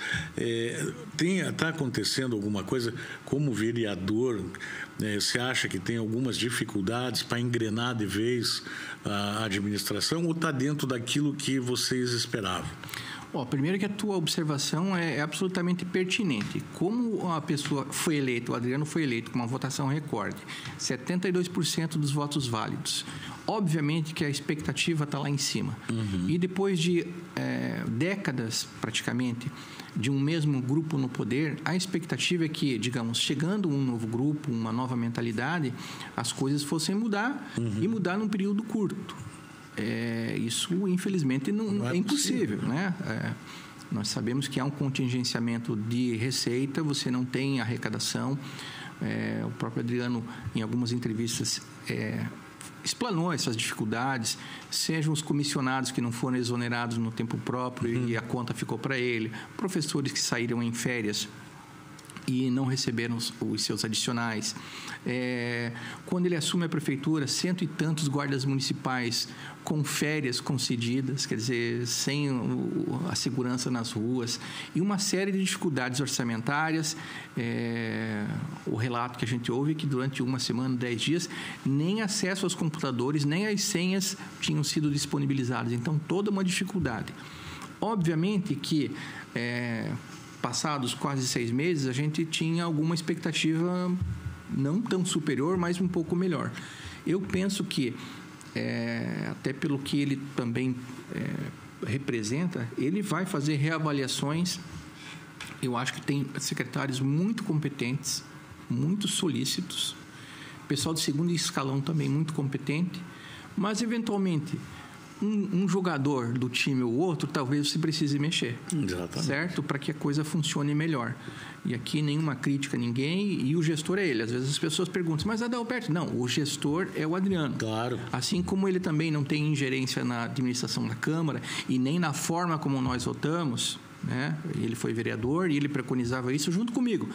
está acontecendo alguma coisa como vereador, você acha que tem algumas dificuldades para engrenar de vez a administração, ou está dentro daquilo que vocês esperavam? Primeiro que a tua observação é absolutamente pertinente. Como a pessoa foi eleita, o Adriano foi eleito com uma votação recorde, 72% dos votos válidos. Obviamente que a expectativa está lá em cima. Uhum. E depois de décadas, praticamente, de um mesmo grupo no poder, a expectativa é que, digamos, chegando um novo grupo, uma nova mentalidade, as coisas fossem mudar, e mudar num período curto. Isso, infelizmente, não é impossível, né? Nós sabemos que há um contingenciamento de receita, você não tem arrecadação. O próprio Adriano, em algumas entrevistas, explanou essas dificuldades, sejam os comissionados que não foram exonerados no tempo próprio e a conta ficou para ele, professores que saíram em férias e não receberam os seus adicionais. Quando ele assume a prefeitura, 100 e tantos guardas municipais com férias concedidas, quer dizer, sem a segurança nas ruas, e uma série de dificuldades orçamentárias. O relato que a gente ouve é que durante uma semana, 10 dias, nem acesso aos computadores, nem as senhas tinham sido disponibilizadas. Então, toda uma dificuldade. Obviamente que passados quase 6 meses, a gente tinha alguma expectativa não tão superior, mas um pouco melhor. Eu penso que, até pelo que ele também representa, ele vai fazer reavaliações. Eu acho que tem secretários muito competentes, muito solícitos, pessoal de segundo escalão também muito competente, mas, eventualmente, um jogador do time ou outro, talvez você precise mexer. Exatamente. Certo? Para que a coisa funcione melhor. E aqui nenhuma crítica a ninguém, e o gestor é ele. Às vezes as pessoas perguntam, mas Adalberto? Não, o gestor é o Adriano. Claro. Assim como ele também não tem ingerência na administração da Câmara e nem na forma como nós votamos, né? Ele foi vereador e ele preconizava isso junto comigo.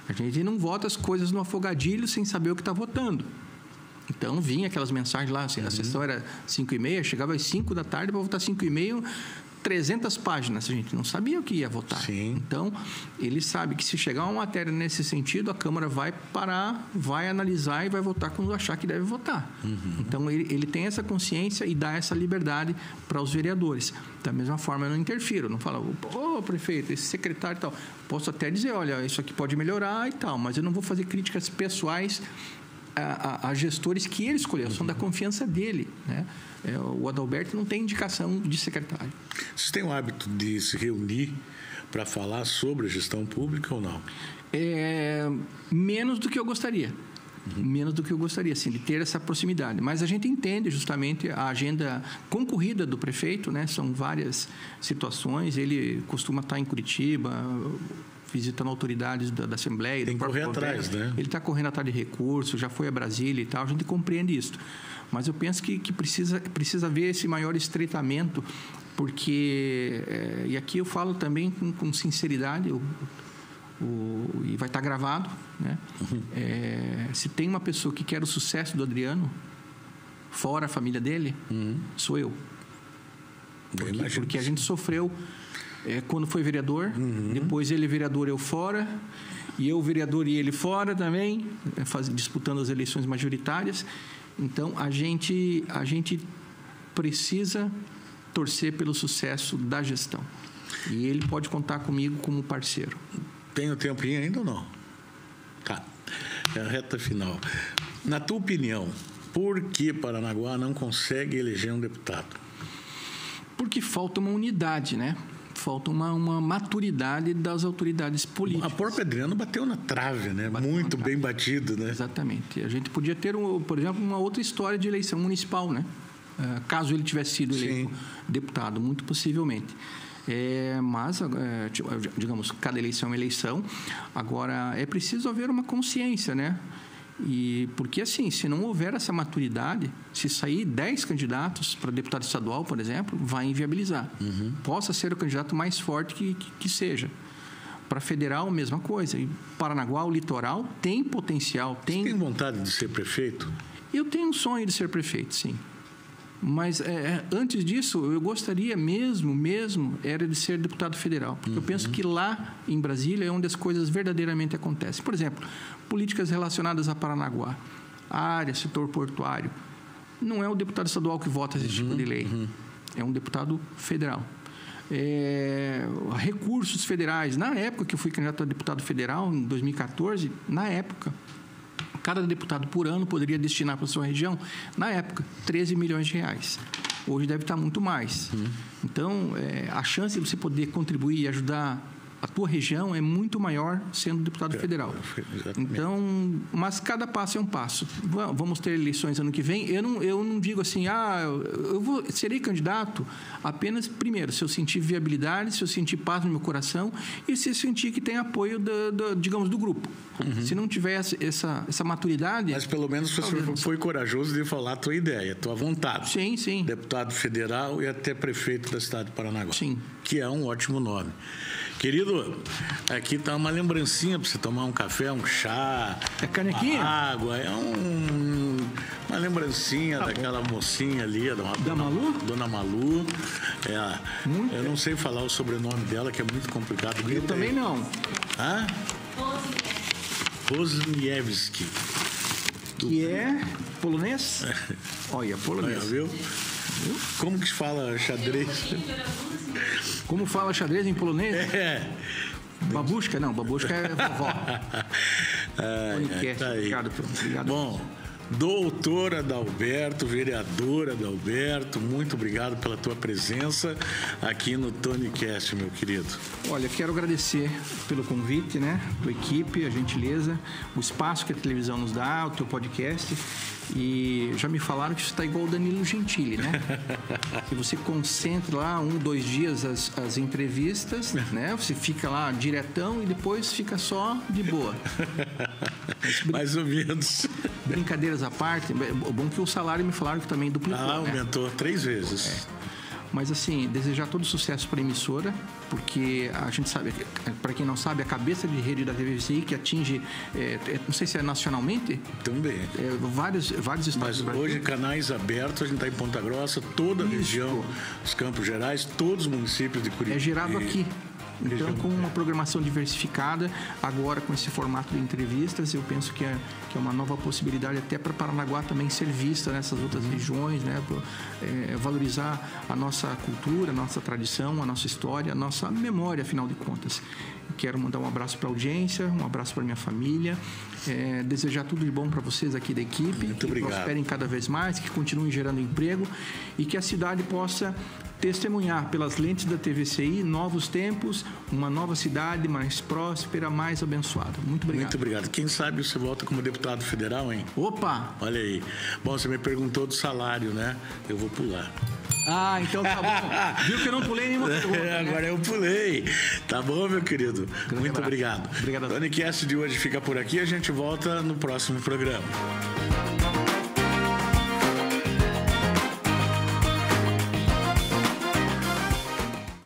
A gente não vota as coisas no afogadilho sem saber o que está votando. Então, vinha aquelas mensagens lá, assim, a sessão era 5h30, chegava às 5 da tarde para votar 5h30, 300 páginas, a gente não sabia o que ia votar. Sim. Então, ele sabe que se chegar uma matéria nesse sentido, a Câmara vai parar, vai analisar e vai votar quando achar que deve votar. Então, ele tem essa consciência e dá essa liberdade para os vereadores. Da mesma forma, eu não interfiro, não falo, prefeito, esse secretário e tal. Posso até dizer, olha, isso aqui pode melhorar e tal, mas eu não vou fazer críticas pessoais a gestores que ele escolheu, são da confiança dele, né? O Adalberto não tem indicação de secretário. Vocês têm o hábito de se reunir para falar sobre a gestão pública ou não? Menos do que eu gostaria. Menos do que eu gostaria, assim, de ter essa proximidade. Mas a gente entende justamente a agenda concorrida do prefeito, né? São várias situações. Ele costuma estar em Curitiba, visitando autoridades da Assembleia. Tem que correr atrás, né? Ele está correndo atrás de recursos, já foi a Brasília e tal, a gente compreende isso. Mas eu penso que precisa haver esse maior estreitamento, porque, e aqui eu falo também com sinceridade, e vai estar gravado, né? Se tem uma pessoa que quer o sucesso do Adriano, fora a família dele, sou eu. Porque a gente sofreu quando foi vereador, depois ele vereador, eu fora, e eu vereador e ele fora também, disputando as eleições majoritárias. Então, a gente precisa torcer pelo sucesso da gestão. E ele pode contar comigo como parceiro. Tem um tempinho ainda ou não? Tá. É a reta final. Na tua opinião, por que Paranaguá não consegue eleger um deputado? Porque falta uma unidade, né? Falta uma maturidade das autoridades políticas. A própria Adriano bateu na trave, né? Muito bem batido, né? Exatamente. A gente podia ter, por exemplo, uma outra história de eleição municipal, né? Caso ele tivesse sido eleito deputado, muito possivelmente. Mas, digamos, cada eleição é uma eleição. Agora, é preciso haver uma consciência, né? Porque, assim, se não houver essa maturidade, se sair 10 candidatos para deputado estadual, por exemplo, vai inviabilizar. Possa ser o candidato mais forte que seja. Para federal, a mesma coisa. E Paranaguá, o litoral, tem potencial. Você tem vontade de ser prefeito? Eu tenho um sonho de ser prefeito, sim. Mas, antes disso, eu gostaria mesmo, era de ser deputado federal. Porque eu penso que lá, em Brasília, é onde as coisas verdadeiramente acontecem. Por exemplo, políticas relacionadas a Paranaguá, a área, setor portuário. Não é o deputado estadual que vota esse tipo de lei. É um deputado federal. Recursos federais. Na época que eu fui candidato a deputado federal, em 2014, na época, cada deputado por ano poderia destinar para a sua região, na época, 13 milhões de reais. Hoje deve estar muito mais. Então, a chance de você poder contribuir e ajudar a tua região é muito maior sendo deputado federal. Então, mas cada passo é um passo. Vamos ter eleições ano que vem. Eu não digo assim, serei candidato apenas, primeiro, se eu sentir viabilidade, se eu sentir paz no meu coração e se eu sentir que tem apoio, digamos, do grupo. Se não tiver essa maturidade... Mas, pelo menos, você foi corajoso de falar a tua ideia, a tua vontade. Sim. Deputado federal e até prefeito da cidade de Paranaguá. Sim. Que é um ótimo nome. Querido, aqui está uma lembrancinha para você tomar um café, um chá. É canequinha? Água. É uma lembrancinha daquela mocinha ali, da Malu? Dona Malu. Eu não sei falar o sobrenome dela, que é muito complicado. Eu também não. Rosniewski. Que é polonês? Olha, polonês. Viu? Como que se fala xadrez? Como fala xadrez em polonês? Babushka? Não, babushka é vovó. Tá aí. Obrigado. Bom, doutora Adalberto, vereadora Adalberto, muito obrigado pela tua presença aqui no TonyCast, meu querido. Olha, quero agradecer pelo convite, né? Tua equipe, a gentileza, o espaço que a televisão nos dá, o teu podcast. E já me falaram que isso está igual o Danilo Gentili, né? Que você concentra lá 1-2 dias as entrevistas, né? Você fica lá diretão e depois fica só de boa. Mais ou menos. Brincadeiras à parte, bom que o salário me falaram que também duplicou. Aumentou 3 vezes. Mas, assim, desejar todo sucesso para a emissora, porque a gente sabe, para quem não sabe, a cabeça de rede da TVCI, que atinge, não sei se é nacionalmente. Também. Vários estados. Mas hoje, canais abertos, a gente está em Ponta Grossa, toda a região dos Campos Gerais, todos os municípios de Curitiba. É gerado aqui. Então, com uma programação diversificada, agora com esse formato de entrevistas, eu penso que é uma nova possibilidade até para Paranaguá também ser vista nessas outras regiões, né? Valorizar a nossa cultura, a nossa tradição, a nossa história, a nossa memória, afinal de contas. Quero mandar um abraço para a audiência, um abraço para a minha família, desejar tudo de bom para vocês aqui da equipe. Muito obrigado. Que prosperem cada vez mais, que continuem gerando emprego e que a cidade possa testemunhar pelas lentes da TVCI novos tempos, uma nova cidade mais próspera, mais abençoada. Muito obrigado. Muito obrigado. Quem sabe você volta como deputado federal, hein? Opa! Olha aí. Bom, você me perguntou do salário, né? Eu vou pular. Ah, então tá bom. Viu que eu não pulei nenhuma pergunta, né? Agora eu pulei. Tá bom, meu querido? Muito obrigado. Obrigado. O TonyCast de hoje fica por aqui. A gente volta no próximo programa.